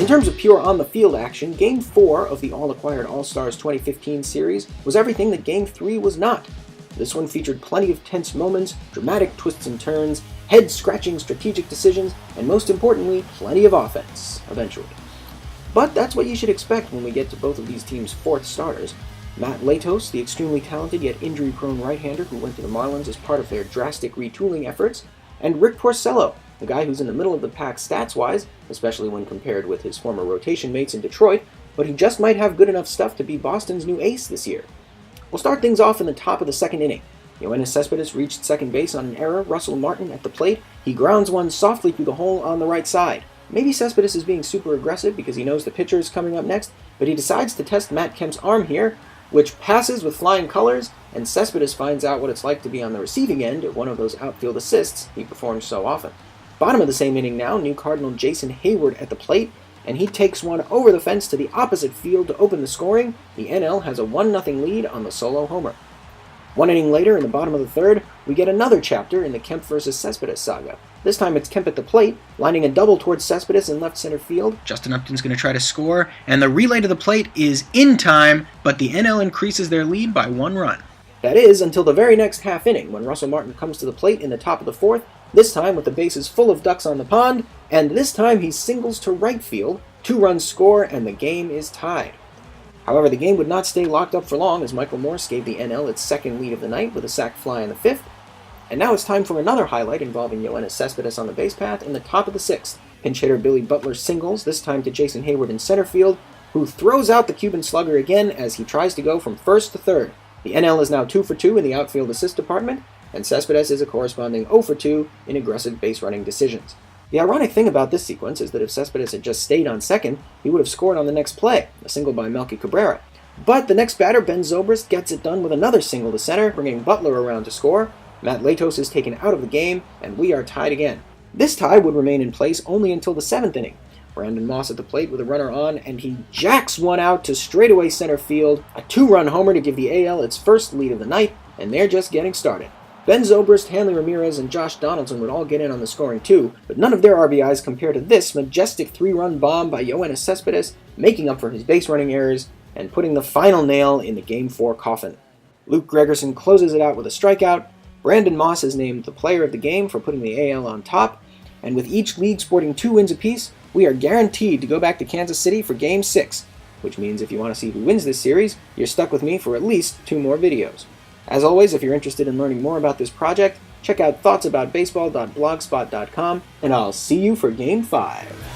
terms of pure on-the-field action, Game 4 of the All-Acquired All-Stars 2015 series was everything that Game 3 was not. This one featured plenty of tense moments, dramatic twists and turns, head-scratching strategic decisions, and most importantly, plenty of offense, eventually. But that's what you should expect when we get to both of these teams' fourth starters. Matt Latos, the extremely talented yet injury-prone right-hander who went to the Marlins as part of their drastic retooling efforts, and Rick Porcello, the guy who's in the middle of the pack stats-wise, especially when compared with his former rotation mates in Detroit, but he just might have good enough stuff to be Boston's new ace this year. We'll start things off in the top of the second inning. Yoenis Cespedes reached second base on an error. Russell Martin at the plate. He grounds one softly through the hole on the right side. Maybe Cespedes is being super aggressive because he knows the pitcher is coming up next, but he decides to test Matt Kemp's arm here, which passes with flying colors, and Cespedes finds out what it's like to be on the receiving end of one of those outfield assists he performs so often. Bottom of the same inning now, new Cardinal Jason Hayward at the plate, and he takes one over the fence to the opposite field to open the scoring. The NL has a 1-0 lead on the solo homer. One inning later, in the bottom of the third, we get another chapter in the Kemp vs. Cespedes saga. This time it's Kemp at the plate, lining a double towards Cespedes in left center field. Justin Upton's going to try to score, and the relay to the plate is in time, but the NL increases their lead by 1 run. That is, until the very next half inning, when Russell Martin comes to the plate in the top of the fourth, this time with the bases full of ducks on the pond, and this time he singles to right field, 2 runs score, and the game is tied. However, the game would not stay locked up for long as Michael Morse gave the NL its second lead of the night with a sac fly in the 5th. And now it's time for another highlight involving Yoenis Cespedes on the base path in the top of the 6th. Pinch hitter Billy Butler singles, this time to Jason Hayward in center field, who throws out the Cuban slugger again as he tries to go from first to third. The NL is now 2 for 2 in the outfield assist department, and Cespedes is a corresponding 0 for 2 in aggressive base running decisions. The ironic thing about this sequence is that if Cespedes had just stayed on second, he would have scored on the next play, a single by Melky Cabrera. But the next batter, Ben Zobrist, gets it done with another single to center, bringing Butler around to score. Matt Latos is taken out of the game, and we are tied again. This tie would remain in place only until the 7th inning. Brandon Moss at the plate with a runner on, and he jacks one out to straightaway center field, a 2-run homer to give the AL its first lead of the night, and they're just getting started. Ben Zobrist, Hanley Ramirez, and Josh Donaldson would all get in on the scoring too, but none of their RBIs compare to this majestic 3-run bomb by Yoenis Cespedes, making up for his base running errors and putting the final nail in the Game 4 coffin. Luke Gregerson closes it out with a strikeout. Brandon Moss is named the player of the game for putting the AL on top, and with each league sporting 2 wins apiece, we are guaranteed to go back to Kansas City for Game 6, which means if you want to see who wins this series, you're stuck with me for at least 2 more videos. As always, if you're interested in learning more about this project, check out thoughtsaboutbaseball.blogspot.com, and I'll see you for Game 5.